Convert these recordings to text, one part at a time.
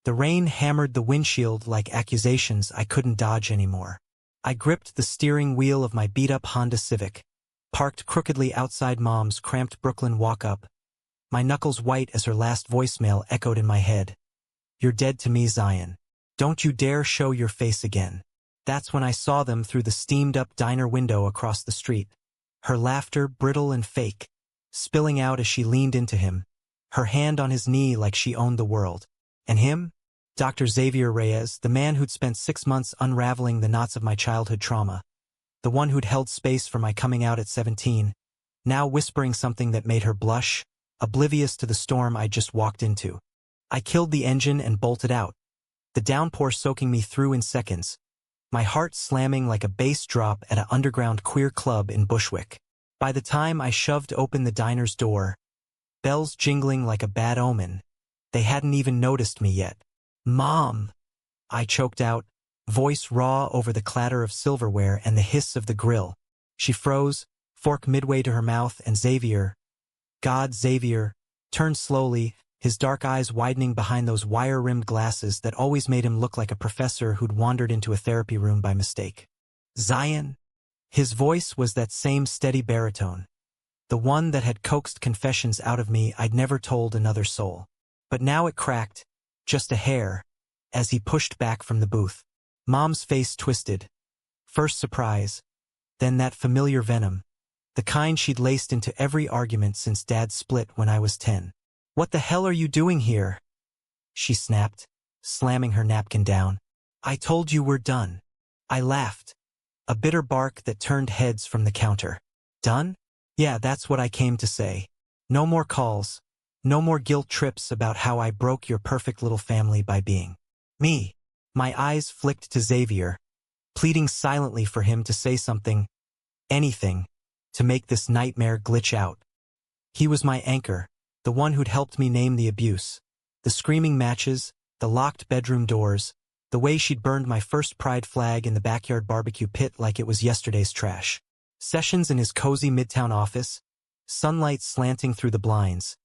The rain hammered the windshield like accusations I couldn't dodge anymore. I gripped the steering wheel of my beat-up Honda Civic, parked crookedly outside Mom's cramped Brooklyn walk-up, my knuckles white as her last voicemail echoed in my head. "You're dead to me, Zion. Don't you dare show your face again." That's when I saw them through the steamed-up diner window across the street. Her laughter, brittle and fake, spilling out as she leaned into him, her hand on his knee like she owned the world. And him? Dr. Xavier Reyes, the man who'd spent 6 months unraveling the knots of my childhood trauma. The one who'd held space for my coming out at 17, now whispering something that made her blush, oblivious to the storm I'd just walked into. I killed the engine and bolted out, the downpour soaking me through in seconds, my heart slamming like a bass drop at an underground queer club in Bushwick. By the time I shoved open the diner's door, bells jingling like a bad omen, they hadn't even noticed me yet. "Mom!" I choked out, voice raw over the clatter of silverware and the hiss of the grill. She froze, fork midway to her mouth, and Xavier, turned slowly, his dark eyes widening behind those wire-rimmed glasses that always made him look like a professor who'd wandered into a therapy room by mistake. "Zion?" His voice was that same steady baritone, the one that had coaxed confessions out of me I'd never told another soul. But now it cracked, just a hair, as he pushed back from the booth. Mom's face twisted. First surprise, then that familiar venom, the kind she'd laced into every argument since Dad split when I was 10. "What the hell are you doing here?" she snapped, slamming her napkin down. "I told you we're done." I laughed, a bitter bark that turned heads from the counter. "Done? Yeah, that's what I came to say. No more calls. No more guilt trips about how I broke your perfect little family by being me." My eyes flicked to Xavier, pleading silently for him to say something, anything, to make this nightmare glitch out. He was my anchor, the one who'd helped me name the abuse. The screaming matches, the locked bedroom doors, the way she'd burned my first pride flag in the backyard barbecue pit like it was yesterday's trash. Sessions in his cozy midtown office, sunlight slanting through the blinds,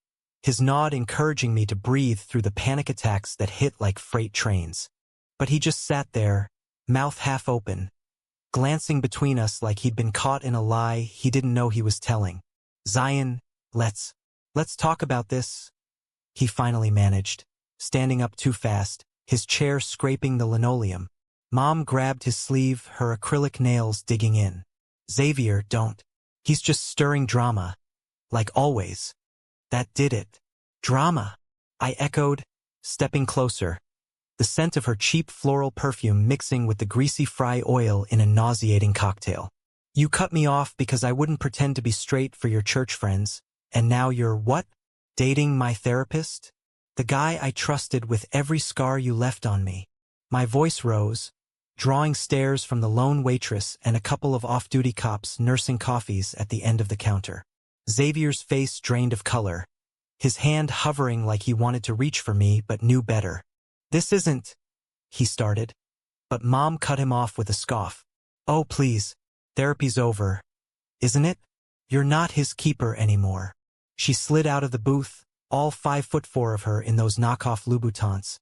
his nod encouraging me to breathe through the panic attacks that hit like freight trains. But he just sat there, mouth half open, glancing between us like he'd been caught in a lie he didn't know he was telling. "Zion, let's talk about this," he finally managed, standing up too fast, his chair scraping the linoleum. Mom grabbed his sleeve, her acrylic nails digging in. "Xavier, don't. He's just stirring drama. Like always." "That did it." "Drama," I echoed, stepping closer, the scent of her cheap floral perfume mixing with the greasy fry oil in a nauseating cocktail. "You cut me off because I wouldn't pretend to be straight for your church friends, and now you're what? Dating my therapist? The guy I trusted with every scar you left on me." My voice rose, drawing stares from the lone waitress and a couple of off-duty cops nursing coffees at the end of the counter. Xavier's face drained of color, his hand hovering like he wanted to reach for me but knew better. "This isn't," he started, but Mom cut him off with a scoff. "Oh, please, therapy's over, isn't it? You're not his keeper anymore." She slid out of the booth, all 5'4" of her in those knockoff Louboutins.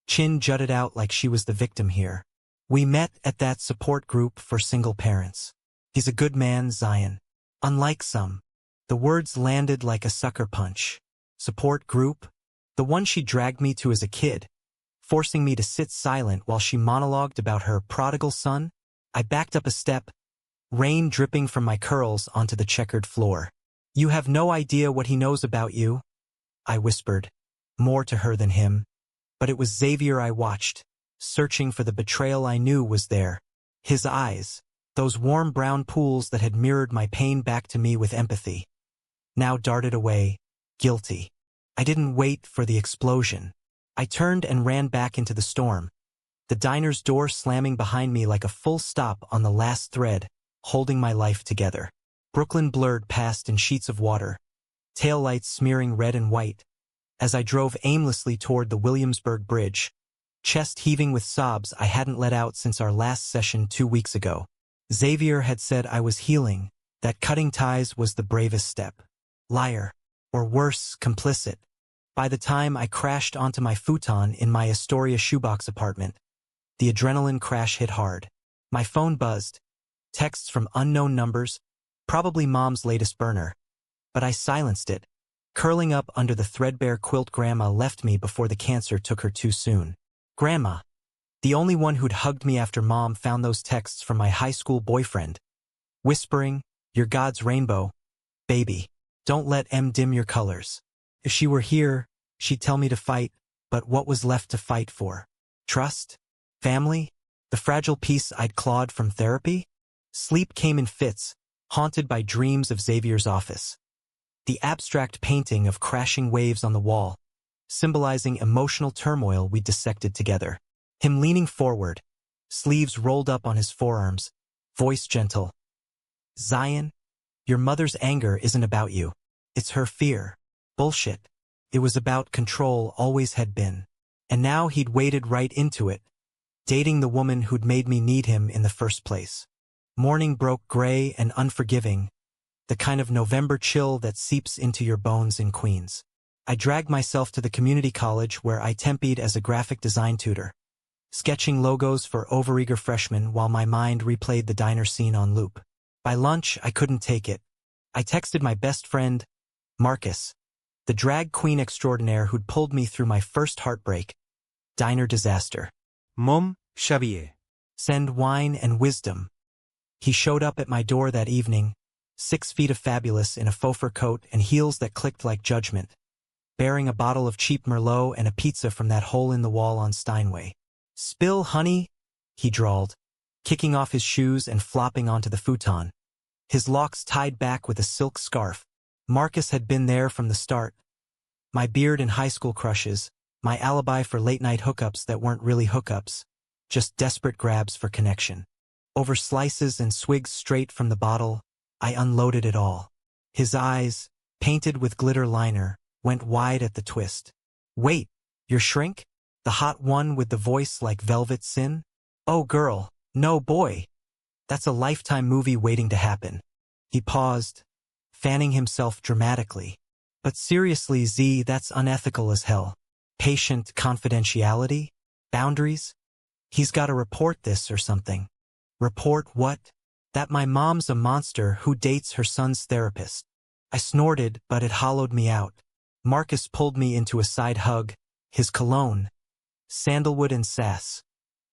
Chin jutted out like she was the victim here. "We met at that support group for single parents. He's a good man, Zion. Unlike some." The words landed like a sucker punch. Support group? The one she dragged me to as a kid, forcing me to sit silent while she monologued about her prodigal son? I backed up a step, rain dripping from my curls onto the checkered floor. "You have no idea what he knows about you," I whispered, more to her than him. But it was Xavier I watched, searching for the betrayal I knew was there. His eyes, those warm brown pools that had mirrored my pain back to me with empathy, now darted away, guilty. I didn't wait for the explosion. I turned and ran back into the storm, the diner's door slamming behind me like a full stop on the last thread, holding my life together. Brooklyn blurred past in sheets of water, taillights smearing red and white, as I drove aimlessly toward the Williamsburg Bridge, chest heaving with sobs I hadn't let out since our last session 2 weeks ago. Xavier had said I was healing, that cutting ties was the bravest step. Liar. Or worse, complicit. By the time I crashed onto my futon in my Astoria shoebox apartment, the adrenaline crash hit hard. My phone buzzed. Texts from unknown numbers, probably Mom's latest burner. But I silenced it, curling up under the threadbare quilt Grandma left me before the cancer took her too soon. Grandma, the only one who'd hugged me after Mom found those texts from my high school boyfriend, whispering, "You're God's rainbow, baby. Don't let M dim your colors." If she were here, she'd tell me to fight, but what was left to fight for? Trust? Family? The fragile piece I'd clawed from therapy? Sleep came in fits, haunted by dreams of Xavier's office. The abstract painting of crashing waves on the wall, symbolizing emotional turmoil we dissected together. Him leaning forward, sleeves rolled up on his forearms, voice gentle. "Zion, your mother's anger isn't about you. It's her fear." Bullshit. It was about control, always had been. And now he'd waded right into it, dating the woman who'd made me need him in the first place. Morning broke gray and unforgiving, the kind of November chill that seeps into your bones in Queens. I dragged myself to the community college where I tempied as a graphic design tutor, sketching logos for overeager freshmen while my mind replayed the diner scene on loop. By lunch, I couldn't take it. I texted my best friend, Marcus, the drag queen extraordinaire who'd pulled me through my first heartbreak. Diner disaster. Mom, Xavier. Send wine and wisdom. He showed up at my door that evening, 6 feet of fabulous in a faux fur coat and heels that clicked like judgment, bearing a bottle of cheap Merlot and a pizza from that hole in the wall on Steinway. "Spill, honey," he drawled, kicking off his shoes and flopping onto the futon, his locks tied back with a silk scarf. Marcus had been there from the start. My beard and high school crushes, my alibi for late-night hookups that weren't really hookups, just desperate grabs for connection. Over slices and swigs straight from the bottle, I unloaded it all. His eyes, painted with glitter liner, went wide at the twist. "Wait, your shrink? The hot one with the voice like Velvet Sin? Oh girl, no boy. That's a Lifetime movie waiting to happen." He paused, fanning himself dramatically. "But seriously, Z, that's unethical as hell. Patient confidentiality? Boundaries? He's gotta report this or something." "Report what?" "That my mom's a monster who dates her son's therapist." I snorted, but it hollowed me out. Marcus pulled me into a side hug, his cologne, sandalwood and sass,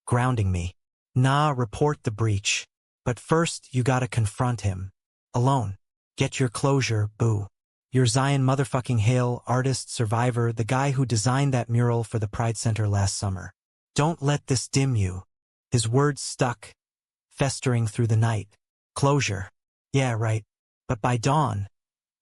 grounding me. "Nah, report the breach. But first you gotta confront him. Alone. Get your closure, boo. You're Zion motherfucking Hale, artist, survivor, the guy who designed that mural for the Pride Center last summer. Don't let this dim you." His words stuck, festering through the night. Closure. Yeah, right. But by dawn,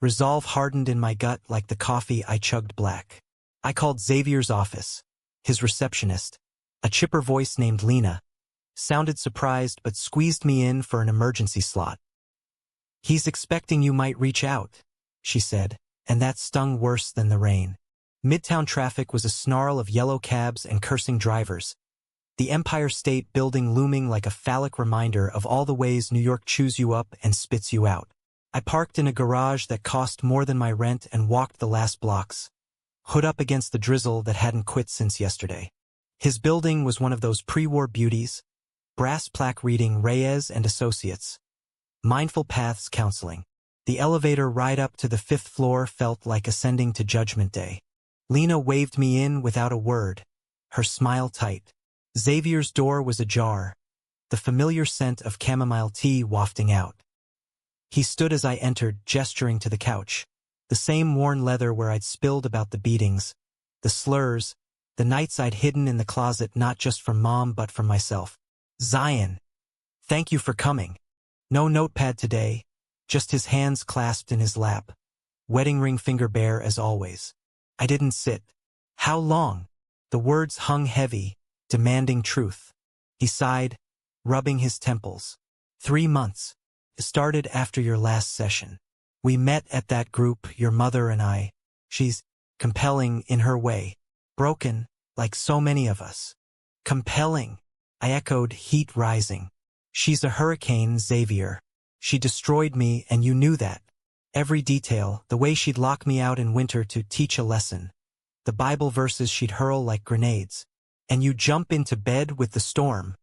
resolve hardened in my gut like the coffee I chugged black. I called Xavier's office. His receptionist, a chipper voice named Lena, sounded surprised but squeezed me in for an emergency slot. "He's expecting you might reach out," she said, and that stung worse than the rain. Midtown traffic was a snarl of yellow cabs and cursing drivers, the Empire State Building looming like a phallic reminder of all the ways New York chews you up and spits you out. I parked in a garage that cost more than my rent and walked the last blocks, hood up against the drizzle that hadn't quit since yesterday. His building was one of those pre-war beauties, brass plaque reading Reyes and Associates, Mindful Paths Counseling. The elevator ride up to the 5th floor felt like ascending to Judgment Day. Lena waved me in without a word, her smile tight. Xavier's door was ajar, the familiar scent of chamomile tea wafting out. He stood as I entered, gesturing to the couch, the same worn leather where I'd spilled about the beatings, the slurs, the nights I'd hidden in the closet not just from Mom but from myself. "Zion, thank you for coming." No notepad today, just his hands clasped in his lap, wedding ring finger bare as always. I didn't sit. "How long?" The words hung heavy, demanding truth. He sighed, rubbing his temples. 3 months. It started after your last session. We met at that group, your mother and I. She's compelling in her way. Broken, like so many of us. Compelling, I echoed, heat rising. She's a hurricane, Xavier. She destroyed me, and you knew that. Every detail, the way she'd lock me out in winter to teach a lesson. the Bible verses she'd hurl like grenades. And you jump into bed with the storm.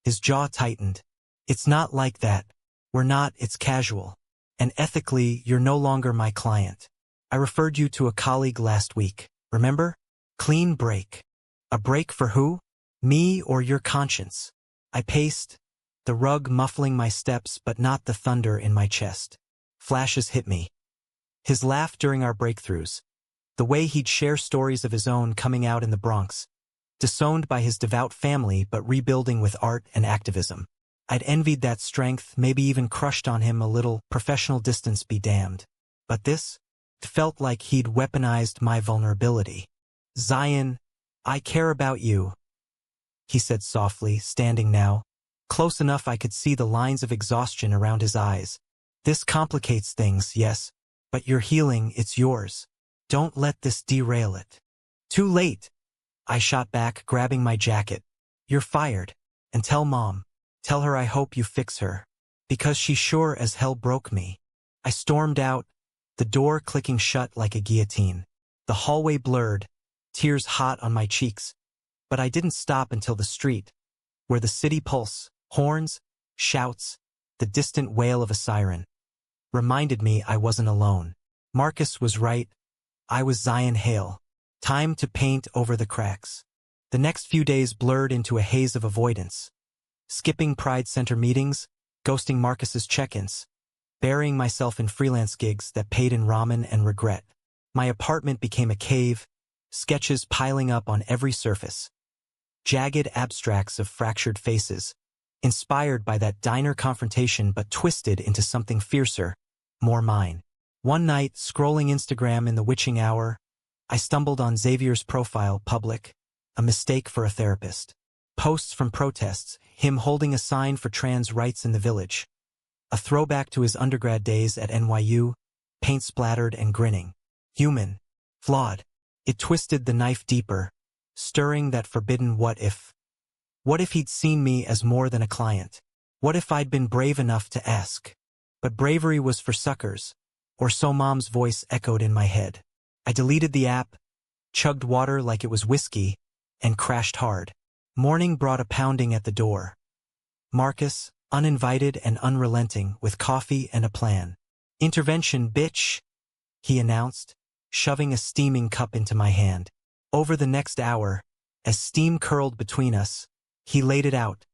His jaw tightened. It's not like that. We're not, it's casual. And ethically, you're no longer my client. I referred you to a colleague last week, remember? Clean break. A break for who? Me or your conscience? I paced, the rug muffling my steps but not the thunder in my chest. Flashes hit me. His laugh during our breakthroughs. The way he'd share stories of his own coming out in the Bronx. Disowned by his devout family but rebuilding with art and activism. I'd envied that strength, maybe even crushed on him a little, professional distance be damned. But this? It felt like he'd weaponized my vulnerability. Zion, I care about you, he said softly, standing now. Close enough I could see the lines of exhaustion around his eyes. This complicates things, yes, but your healing, it's yours. Don't let this derail it. Too late, I shot back, grabbing my jacket. You're fired. And tell Mom. Tell her I hope you fix her. Because she sure as hell broke me. I stormed out, the door clicking shut like a guillotine. The hallway blurred, tears hot on my cheeks. But I didn't stop until the street, where the city pulse, horns, shouts, the distant wail of a siren, reminded me I wasn't alone. Marcus was right. I was Zion Hale. Time to paint over the cracks. The next few days blurred into a haze of avoidance. Skipping Pride Center meetings, ghosting Marcus's check-ins, burying myself in freelance gigs that paid in ramen and regret. My apartment became a cave, sketches piling up on every surface. Jagged abstracts of fractured faces, inspired by that diner confrontation but twisted into something fiercer, more mine. One night, scrolling Instagram in the witching hour, I stumbled on Xavier's profile, public, a mistake for a therapist. Posts from protests, him holding a sign for trans rights in the village. A throwback to his undergrad days at NYU, paint-splattered and grinning. Human. Flawed. It twisted the knife deeper, stirring that forbidden what if. What if he'd seen me as more than a client? What if I'd been brave enough to ask? But bravery was for suckers, or so Mom's voice echoed in my head. I deleted the app, chugged water like it was whiskey, and crashed hard. Morning brought a pounding at the door. Marcus, uninvited and unrelenting, with coffee and a plan. Intervention, bitch, he announced, shoving a steaming cup into my hand. Over the next hour, as steam curled between us, he laid it out.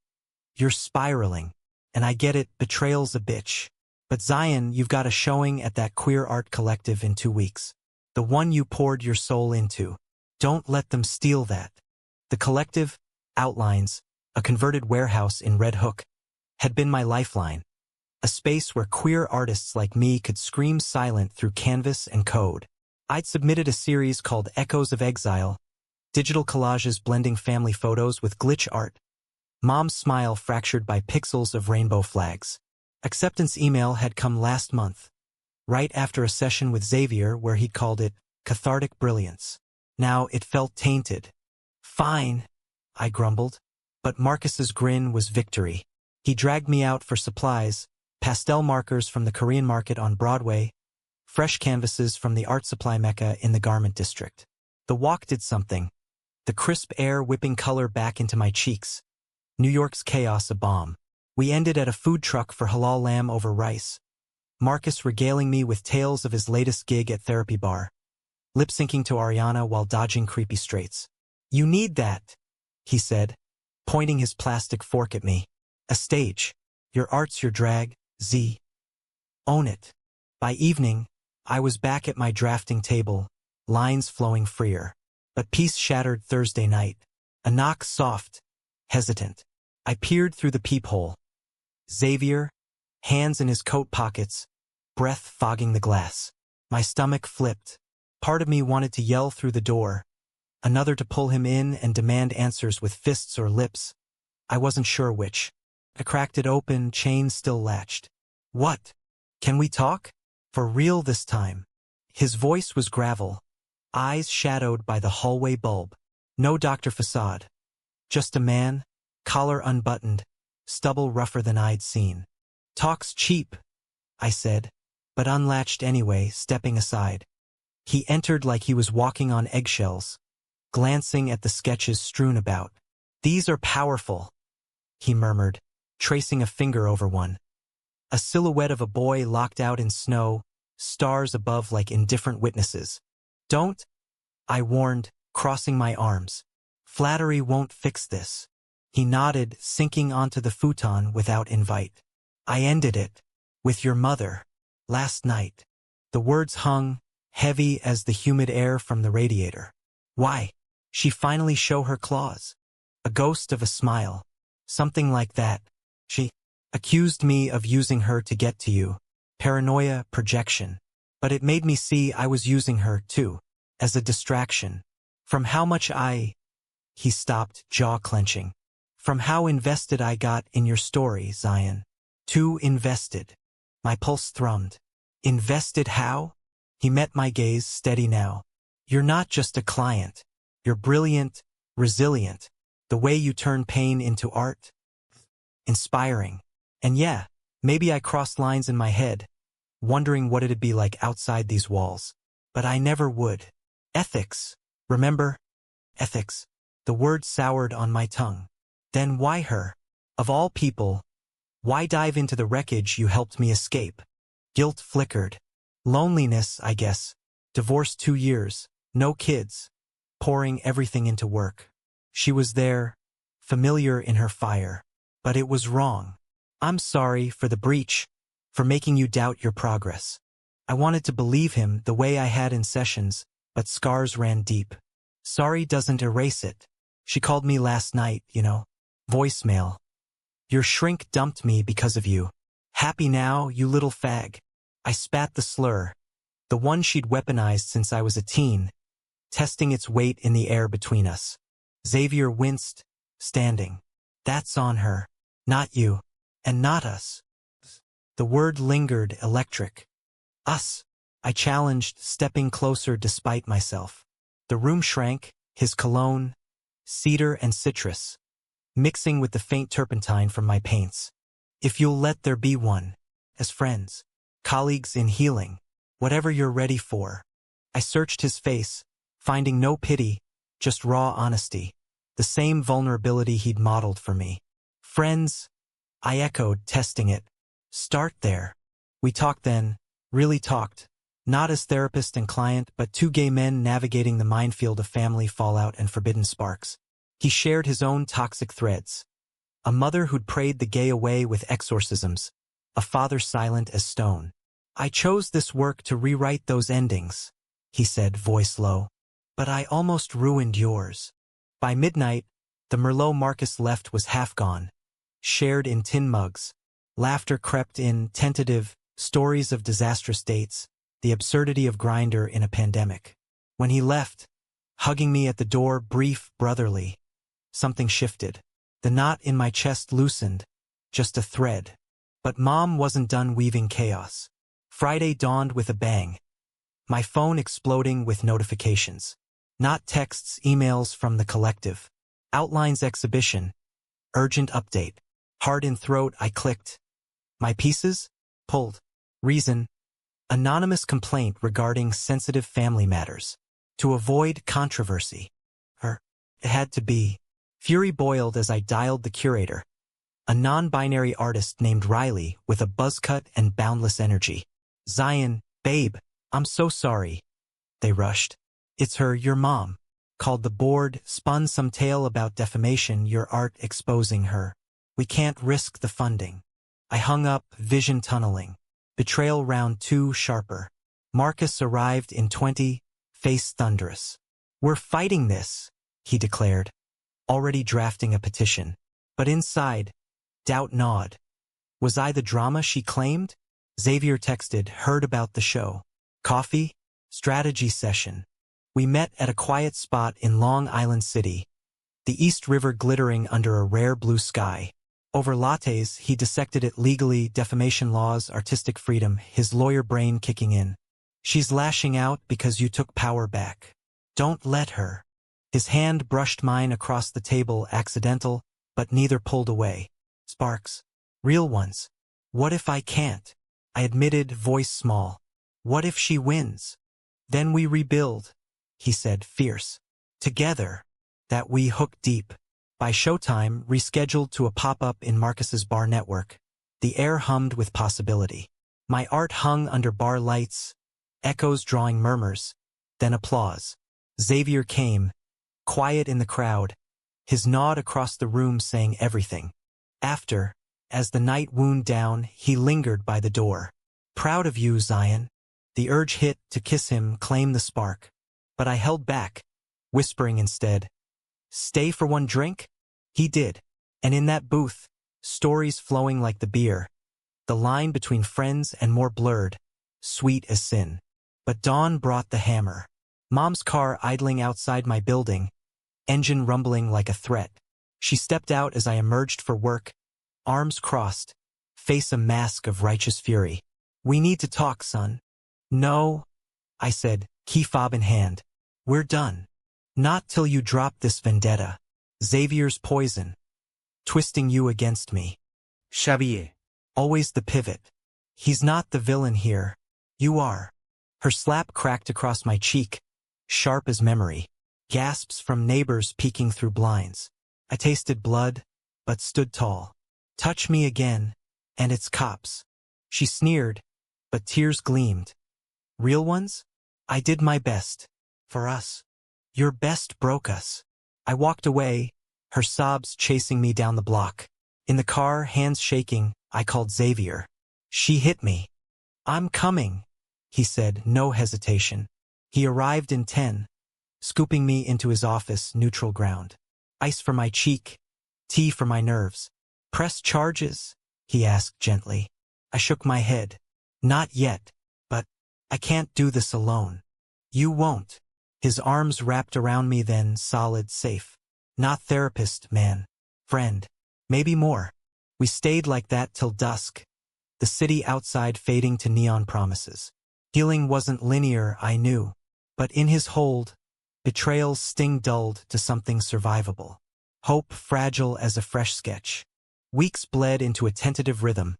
You're spiraling, and I get it, betrayal's a bitch. But Zion, you've got a showing at that queer art collective in 2 weeks. The one you poured your soul into. Don't let them steal that. The collective, Outlines, a converted warehouse in Red Hook, had been my lifeline. A space where queer artists like me could scream silent through canvas and code. I'd submitted a series called Echoes of Exile, digital collages blending family photos with glitch art. Mom's smile fractured by pixels of rainbow flags. Acceptance email had come last month, right after a session with Xavier where he'd called it cathartic brilliance. Now it felt tainted. Fine, I grumbled. But Marcus's grin was victory. He dragged me out for supplies, pastel markers from the Korean market on Broadway, fresh canvases from the art supply mecca in the garment district. The walk did something. The crisp air whipping color back into my cheeks. New York's chaos a bomb. We ended at a food truck for halal lamb over rice. Marcus regaling me with tales of his latest gig at Therapy Bar. Lip-syncing to Ariana while dodging creepy straights. You need that, he said, pointing his plastic fork at me. A stage. Your art's your drag, Z. Own it. By evening, I was back at my drafting table, lines flowing freer. But peace shattered Thursday night. A knock soft, hesitant. I peered through the peephole. Xavier, hands in his coat pockets, breath fogging the glass. My stomach flipped. Part of me wanted to yell through the door, another to pull him in and demand answers with fists or lips. I wasn't sure which. I cracked it open, chain still latched. What? Can we talk? For real this time. His voice was gravel, eyes shadowed by the hallway bulb. No Dr. Facade. Just a man, collar unbuttoned, stubble rougher than I'd seen. Talk's cheap, I said, but unlatched anyway, stepping aside. He entered like he was walking on eggshells, glancing at the sketches strewn about. "These are powerful," he murmured, tracing a finger over one. A silhouette of a boy locked out in snow, stars above like indifferent witnesses. "Don't," I warned, crossing my arms. "Flattery won't fix this." He nodded, sinking onto the futon without invite. "I ended it. With your mother. Last night." The words hung, heavy as the humid air from the radiator. "Why?" She finally show her claws. A ghost of a smile. "Something like that. She accused me of using her to get to you. Paranoia, projection. But it made me see I was using her, too. As a distraction. From how much He stopped, jaw clenching. "From how invested I got in your story, Zion." "Too invested." My pulse thrummed. "Invested how?" He met my gaze, steady now. "You're not just a client. You're brilliant, resilient. The way you turn pain into art. Inspiring. And yeah, maybe I crossed lines in my head, wondering what it'd be like outside these walls. But I never would. Ethics. Remember? Ethics. The word soured on my tongue. Then why her? Of all people, why dive into the wreckage you helped me escape? Guilt flickered. Loneliness, I guess. Divorced 2 years. No kids. Pouring everything into work. She was there, familiar in her fire. But it was wrong. "I'm sorry for the breach, for making you doubt your progress." I wanted to believe him the way I had in sessions, but scars ran deep. "Sorry doesn't erase it. She called me last night, you know. Voicemail. 'Your shrink dumped me because of you. Happy now, you little fag.'" I spat the slur, the one she'd weaponized since I was a teen, testing its weight in the air between us. Xavier winced, standing. "That's on her. Not you. And not us." The word lingered, electric. "Us," I challenged, stepping closer despite myself. The room shrank, his cologne, cedar and citrus, mixing with the faint turpentine from my paints. "If you'll let there be one. As friends. Colleagues in healing. Whatever you're ready for." I searched his face, finding no pity, just raw honesty. The same vulnerability he'd modeled for me. "Friends," I echoed, testing it. "Start there." We talked then, really talked. Not as therapist and client, but two gay men navigating the minefield of family fallout and forbidden sparks. He shared his own toxic threads. A mother who'd prayed the gay away with exorcisms. A father silent as stone. "I chose this work to rewrite those endings," he said, voice low. "But I almost ruined yours." By midnight, the Merlot Marcus left was half gone. Shared in tin mugs. Laughter crept in, tentative, stories of disastrous dates, the absurdity of Grindr in a pandemic. When he left, hugging me at the door, brief, brotherly, something shifted. The knot in my chest loosened, just a thread. But Mom wasn't done weaving chaos. Friday dawned with a bang. My phone exploding with notifications. Not texts, emails from the collective. Outlines exhibition. Urgent update. Hard in throat, I clicked. My pieces? Pulled. Reason. Anonymous complaint regarding sensitive family matters. To avoid controversy. It had to be. Fury boiled as I dialed the curator. A non-binary artist named Riley with a buzz cut and boundless energy. "Zion, babe, I'm so sorry." They rushed. "It's her, your mom." Called the board, spun some tale about defamation, your art exposing her. "We can't risk the funding." I hung up, vision tunneling. Betrayal round 2 sharper. Marcus arrived in 20, face thunderous. "We're fighting this," he declared, already drafting a petition. But inside, doubt gnawed. Was I the drama she claimed? Xavier texted, "Heard about the show. Coffee? Strategy session." We met at a quiet spot in Long Island City, the East River glittering under a rare blue sky. Over lattes, he dissected it legally, defamation laws, artistic freedom, his lawyer brain kicking in. "She's lashing out because you took power back. Don't let her." His hand brushed mine across the table, accidental, but neither pulled away. Sparks. Real ones. "What if I can't?" I admitted, voice small. "What if she wins?" Then we rebuild, he said, fierce. Together. That we hook deep. By showtime, rescheduled to a pop-up in Marcus's bar network. The air hummed with possibility. My art hung under bar lights, echoes drawing murmurs, then applause. Xavier came, quiet in the crowd, his nod across the room saying everything. After, as the night wound down, he lingered by the door. Proud of you, Zion. The urge hit to kiss him, claim the spark. But I held back, whispering instead, stay for one drink? He did. And in that booth, stories flowing like the beer, the line between friends and more blurred, sweet as sin. But dawn brought the hammer. Mom's car idling outside my building, engine rumbling like a threat. She stepped out as I emerged for work, arms crossed, face a mask of righteous fury. We need to talk, son. No, I said, key fob in hand. We're done. Not till you drop this vendetta. Xavier's poison. Twisting you against me. Xavier. Always the pivot. He's not the villain here. You are. Her slap cracked across my cheek, sharp as memory. Gasps from neighbors peeking through blinds. I tasted blood, but stood tall. Touch me again, and it's cops. She sneered, but tears gleamed. Real ones? I did my best. For us. Your best broke us. I walked away, her sobs chasing me down the block. In the car, hands shaking, I called Xavier. She hit me. I'm coming, he said, no hesitation. He arrived in 10, scooping me into his office, neutral ground. Ice for my cheek, tea for my nerves. Press charges? He asked gently. I shook my head. Not yet, but I can't do this alone. You won't. His arms wrapped around me then, solid, safe. Not therapist, man. Friend. Maybe more. We stayed like that till dusk. The city outside fading to neon promises. Healing wasn't linear, I knew. But in his hold, betrayal's sting dulled to something survivable. Hope fragile as a fresh sketch. Weeks bled into a tentative rhythm.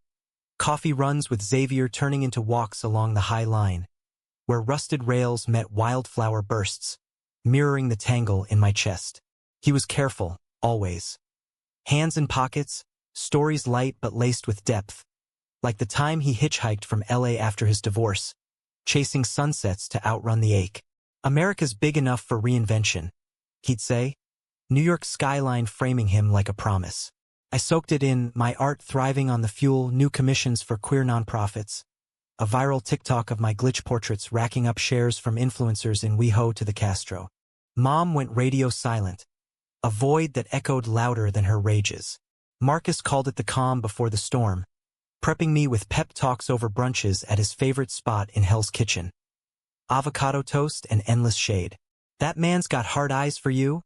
Coffee runs with Xavier turning into walks along the High Line, where rusted rails met wildflower bursts, mirroring the tangle in my chest. He was careful, always. Hands in pockets, stories light but laced with depth, like the time he hitchhiked from LA after his divorce, chasing sunsets to outrun the ache. America's big enough for reinvention, he'd say, New York's skyline framing him like a promise. I soaked it in, my art thriving on the fuel, new commissions for queer nonprofits, a viral TikTok of my glitch portraits racking up shares from influencers in WeHo to the Castro. Mom went radio silent, a void that echoed louder than her rages. Marcus called it the calm before the storm, prepping me with pep talks over brunches at his favorite spot in Hell's Kitchen. Avocado toast and endless shade. That man's got hard eyes for you?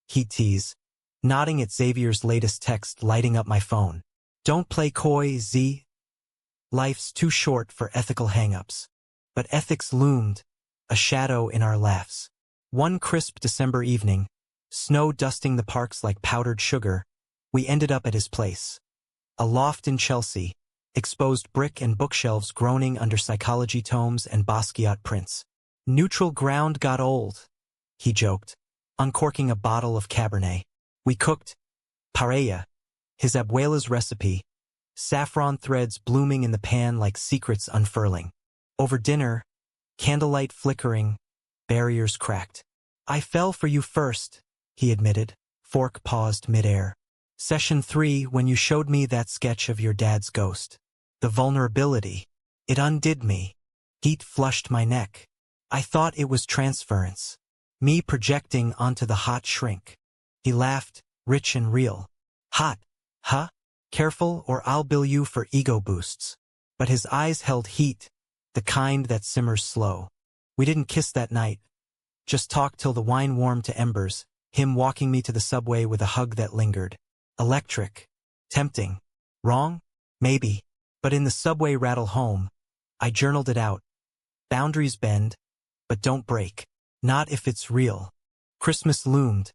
He'd tease, nodding at Xavier's latest text lighting up my phone. Don't play coy, Z. Life's too short for ethical hang-ups. But ethics loomed, a shadow in our laughs. One crisp December evening, snow dusting the parks like powdered sugar, we ended up at his place. A loft in Chelsea, exposed brick and bookshelves groaning under psychology tomes and Basquiat prints. Neutral ground got old, he joked, uncorking a bottle of Cabernet. We cooked paella, his abuela's recipe, saffron threads blooming in the pan like secrets unfurling. Over dinner, candlelight flickering, barriers cracked. I fell for you first, he admitted. Fork paused midair. Session 3, when you showed me that sketch of your dad's ghost. The vulnerability. It undid me. Heat flushed my neck. I thought it was transference. Me projecting onto the hot shrink. He laughed, rich and real. Hot, huh? Careful or I'll bill you for ego boosts. But his eyes held heat, the kind that simmers slow. We didn't kiss that night. Just talked till the wine warmed to embers, him walking me to the subway with a hug that lingered. Electric. Tempting. Wrong? Maybe. But in the subway rattle home, I journaled it out. Boundaries bend, but don't break. Not if it's real. Christmas loomed.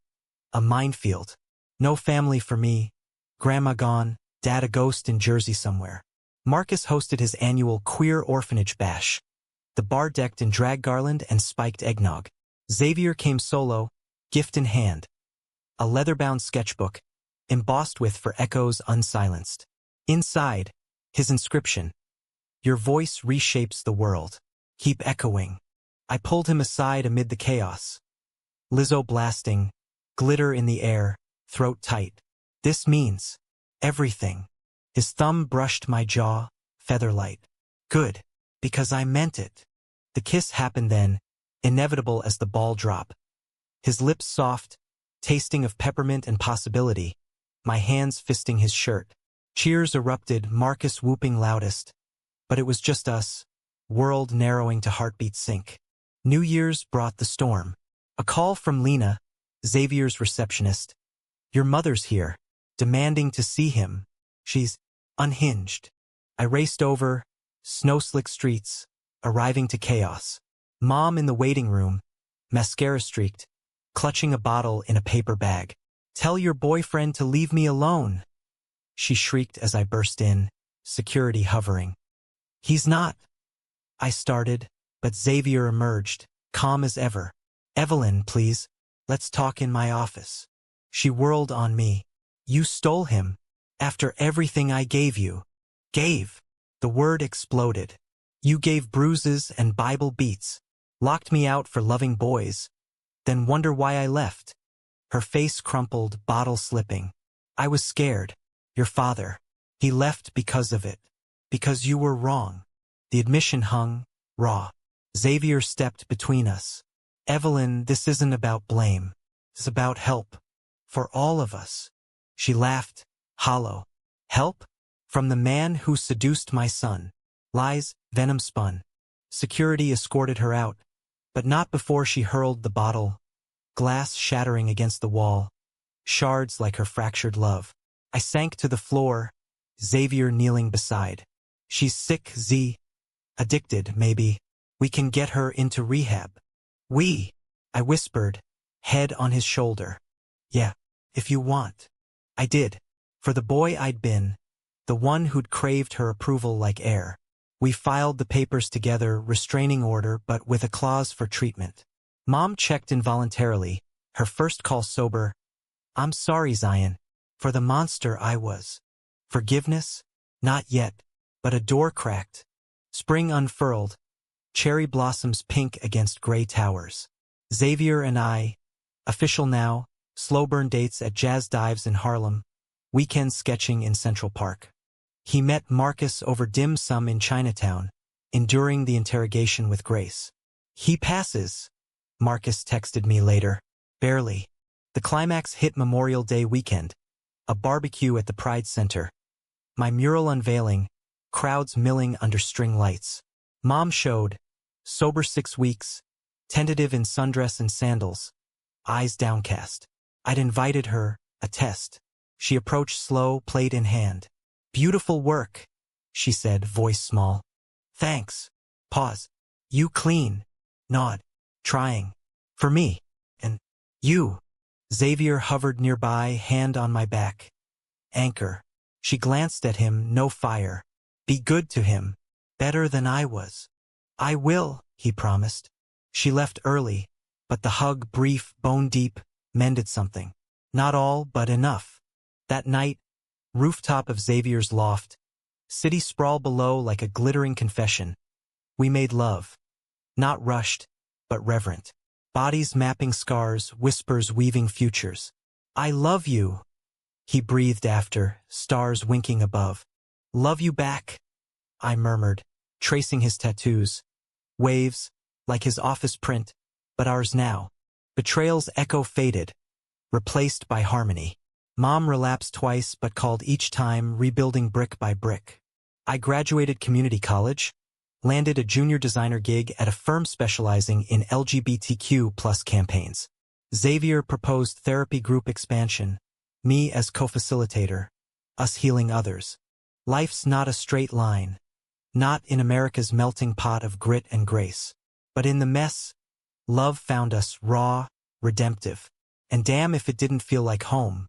A minefield. No family for me. Grandma gone, dad a ghost in Jersey somewhere. Marcus hosted his annual queer orphanage bash. the bar decked in drag garland and spiked eggnog. Xavier came solo, gift in hand. A leather-bound sketchbook, embossed with "For Echoes Unsilenced." Inside, his inscription: "Your voice reshapes the world. Keep echoing." I pulled him aside amid the chaos. Lizzo blasting, glitter in the air, throat tight. "This means everything." His thumb brushed my jaw, featherlight. "Good, because I meant it." The kiss happened then, inevitable as the ball drop. His lips soft, tasting of peppermint and possibility, my hands fisting his shirt. Cheers erupted, Marcus whooping loudest. But it was just us, world narrowing to heartbeat sync. New Year's brought the storm. A call from Lena, Xavier's receptionist. "Your mother's here, demanding to see him. She's unhinged." I raced over, snow-slick streets, arriving to chaos. Mom in the waiting room, mascara-streaked, clutching a bottle in a paper bag. "Tell your boyfriend to leave me alone," she shrieked as I burst in, security hovering. "He's not," I started, but Xavier emerged, calm as ever. "Evelyn, please, let's talk in my office." She whirled on me. "You stole him, after everything I gave you." "Gave?" The word exploded. "You gave bruises and Bible beats, locked me out for loving boys, then wonder why I left." Her face crumpled, bottle slipping. "I was scared. Your father. He left because of it. Because you were wrong." The admission hung, raw. Xavier stepped between us. "Evelyn, this isn't about blame. It's about help. For all of us." She laughed, hollow. "Help? From the man who seduced my son." Lies, venom spun. Security escorted her out, but not before she hurled the bottle, glass shattering against the wall, shards like her fractured love. I sank to the floor, Xavier kneeling beside. "She's sick, Z. Addicted, maybe. We can get her into rehab." "We," I whispered, head on his shoulder. "Yeah, if you want." I did. For the boy I'd been, the one who'd craved her approval like air. We filed the papers together, restraining order, but with a clause for treatment. Mom checked involuntarily, her first call sober. "I'm sorry, Zion, for the monster I was." Forgiveness? Not yet, but a door cracked. Spring unfurled, cherry blossoms pink against gray towers. Xavier and I, official now, slow burn dates at jazz dives in Harlem, weekend sketching in Central Park. He met Marcus over dim sum in Chinatown, enduring the interrogation with grace. "He passes," Marcus texted me later. "Barely." The climax hit Memorial Day weekend, a barbecue at the Pride Center. My mural unveiling, crowds milling under string lights. Mom showed, sober 6 weeks, tentative in sundress and sandals, eyes downcast. I'd invited her, a test. She approached slow, plate in hand. "Beautiful work," she said, voice small. "Thanks." Pause. "You clean." Nod. "Trying." "For me." "And you." Xavier hovered nearby, hand on my back. "Anchor." She glanced at him, no fire. "Be good to him. Better than I was." "I will," he promised. She left early, but the hug, brief, bone deep, mended something. Not all, but enough. That night, rooftop of Xavier's loft, city sprawl below like a glittering confession. We made love. Not rushed, but reverent. Bodies mapping scars, whispers weaving futures. "I love you," he breathed after, stars winking above. "Love you back," I murmured, tracing his tattoos. Waves, like his office print, but ours now. Betrayal's echo faded, replaced by harmony. Mom relapsed twice but called each time, rebuilding brick by brick. I graduated community college, landed a junior designer gig at a firm specializing in LGBTQ+ campaigns. Xavier proposed therapy group expansion, me as co-facilitator, us healing others. Life's not a straight line, not in America's melting pot of grit and grace. But in the mess, love found us raw, redemptive. And damn if it didn't feel like home.